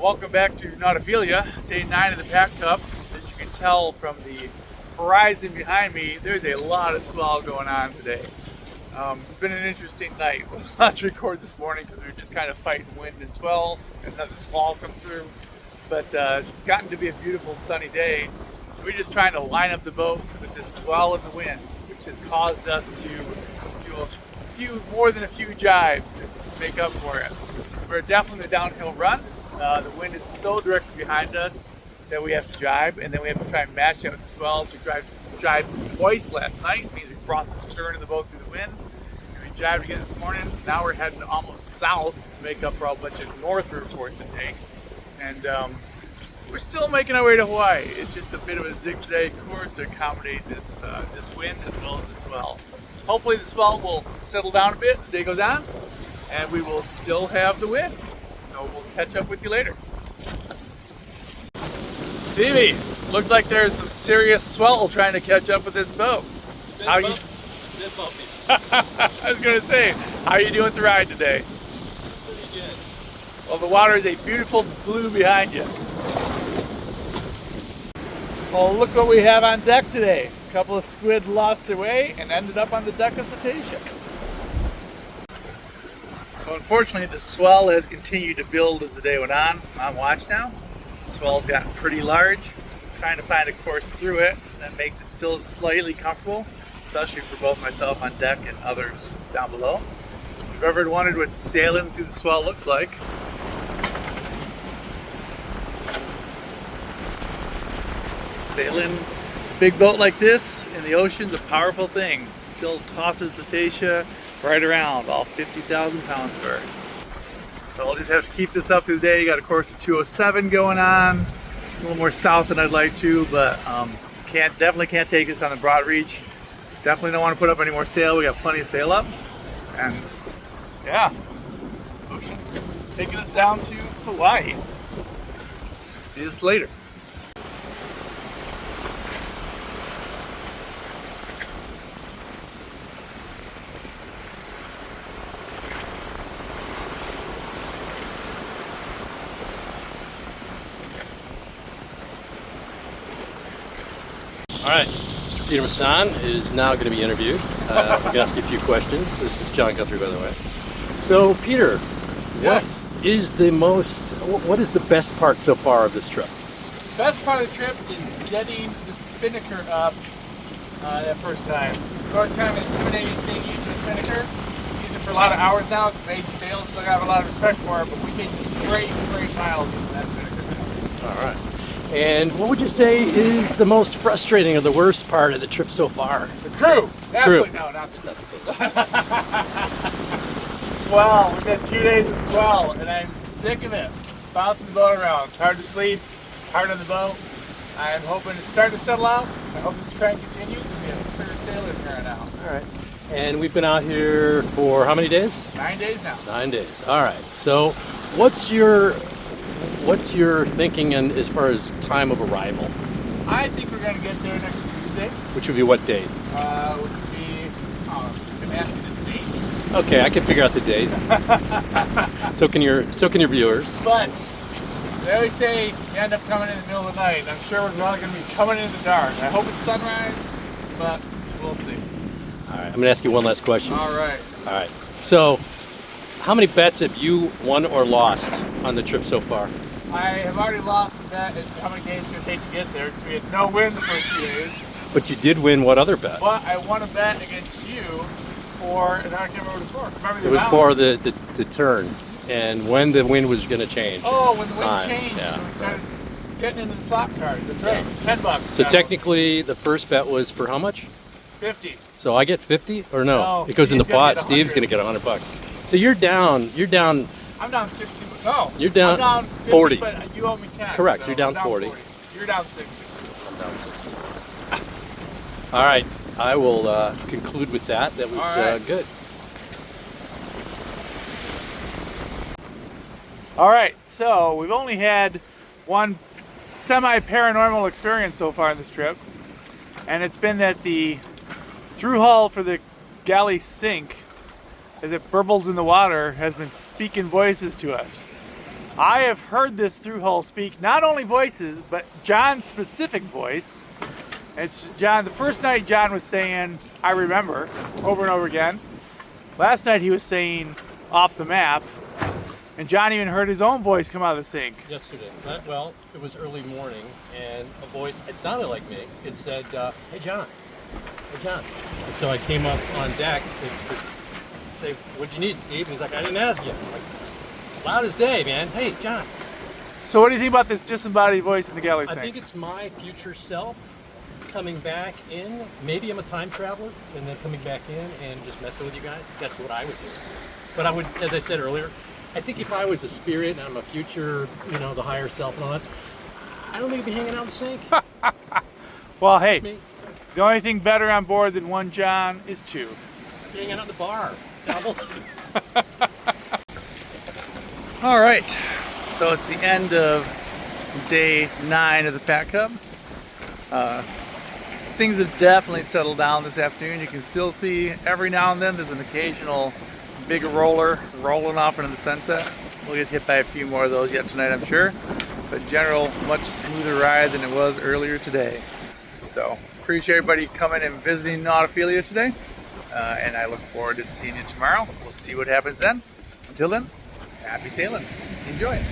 Welcome back to Nautophilia, day 9 of the Pac Cup. As you can tell from the horizon behind me, there's a lot of swell going on today. It's been an interesting night. We was not to record this morning because we were just kind of fighting wind and swell, and another squall come through. But it's gotten to be a beautiful sunny day. We're just trying to line up the boat with this swell and the wind, which has caused us to do more than a few jives to make up for it. We're definitely a downhill run. The wind is so directly behind us that we have to jibe, and then we have to try and match it with the swells. We jibed twice last night. It means we brought the stern of the boat through the wind. And we jibed again this morning. Now we're heading almost south to make up for a bunch of north reports today. And we're still making our way to Hawaii. It's just a bit of a zigzag course to accommodate this wind as well as the swell. Hopefully the swell will settle down a bit as the day goes on, and we will still have the wind. So we'll catch up with you later. Stevie, looks like there's some serious swell trying to catch up with this boat. How you? I was gonna say, how are you doing with the ride today? Pretty good. Well, the water is a beautiful blue behind you. Well, look what we have on deck today. A couple of squid lost their way and ended up on the deck of Cetacea. So unfortunately, the swell has continued to build as the day went on. I'm on watch now. The swell's gotten pretty large. Trying to find a course through it that makes it still slightly comfortable, especially for both myself on deck and others down below. If you've ever wondered what sailing through the swell looks like, sailing a big boat like this in the ocean's a powerful thing. Still tosses Cetacea right around, all 50,000 pounds per. So I'll just have to keep this up through the day. You got a course of 207 going on, a little more south than I'd like to, but definitely can't take this on the broad reach. Definitely don't want to put up any more sail. We got plenty of sail up, and yeah, ocean's taking us down to Hawaii. See us later. All right, Mr. Peter Masson is now going to be interviewed. I'm going to ask you a few questions. This is John Guthrie, by the way. So, Peter, Yes. what is the best part so far of this trip? Best part of the trip is getting the spinnaker up that first time. It's always kind of an intimidating thing using the spinnaker. Used it for a lot of hours now. It's made sail, so I have a lot of respect for it, but we made some great miles using that spinnaker. All right. And what would you say is the most frustrating or the worst part of the trip so far? The crew. Absolutely. No, not the swell. We've had 2 days of swell, and I'm sick of it. Bouncing the boat around. It's hard to sleep, hard on the boat. I'm hoping it's starting to settle out. I hope this trend continues and we have a clear sailing here on out. All right. And we've been out here for how many days? 9 days now. 9 days. All right. So what's your thinking as far as time of arrival? I think we're going to get there next Tuesday. Which would be what date? Which would be, you can ask me the date. Okay, I can figure out the date. So can your viewers. But they always say you end up coming in the middle of the night. I'm sure we're not going to be coming in the dark. I hope it's sunrise, but we'll see. All right, I'm going to ask you one last question. All right. All right. So, how many bets have you won or lost on the trip so far? I have already lost the bet as to how many days it's going to take to get there because we had no wind the first 2 days. But you did win what other bet? But I won a bet against you for, and I can't remember what it was for. Remember It was for the turn and when the wind was going to change. Oh, when the wind changed, yeah. when we started getting into the slot cards. That's right. $10. So technically, the first bet was for how much? 50. So I get 50 or no? No, Because in the Steve's gonna pot, get Steve's going to get $100. So you're down. I'm down 60. No. You're down, I'm down 50, 40. But you owe me 10. Correct. So You're down I'm 40. You're down 60. I'm down 60. All right. I will conclude with that. That was right. Good. All right. So we've only had one semi-paranormal experience so far in this trip, and it's been that the through hull for the galley sink, as it burbles in the water, has been speaking voices to us. I have heard this through Hull speak, not only voices, but John's specific voice. It's John, the first night John was saying, I remember, over and over again. Last night he was saying, off the map. And John even heard his own voice come out of the sink. Yesterday. Well, it was early morning, and a voice, it sounded like me. It said, hey, John. Hey, John. And so I came up on deck to say, what'd you need, Steve? And he's like, I didn't ask you. I'm like, loud as day, man. Hey, John. So what do you think about this disembodied voice in the galley I sink? think it's my future self coming back in. Maybe I'm a time traveler and then coming back in and just messing with you guys. That's what I would do. But I would, as I said earlier, I think if I was a spirit and I'm a future, you know, the higher self and all that, I don't think I'd be hanging out in the sink. Well, hey, the only thing better on board than one John is two. Hanging out in the bar. Double. All right, so it's the end of day 9 of the Pac Cup. Things have definitely settled down this afternoon. You can still see every now and then there's an occasional big roller rolling off into the sunset. We'll get hit by a few more of those yet tonight, I'm sure. But general, much smoother ride than it was earlier today. So appreciate everybody coming and visiting Nautophilia today. And I look forward to seeing you tomorrow. We'll see what happens then. Until then, happy sailing. Enjoy it.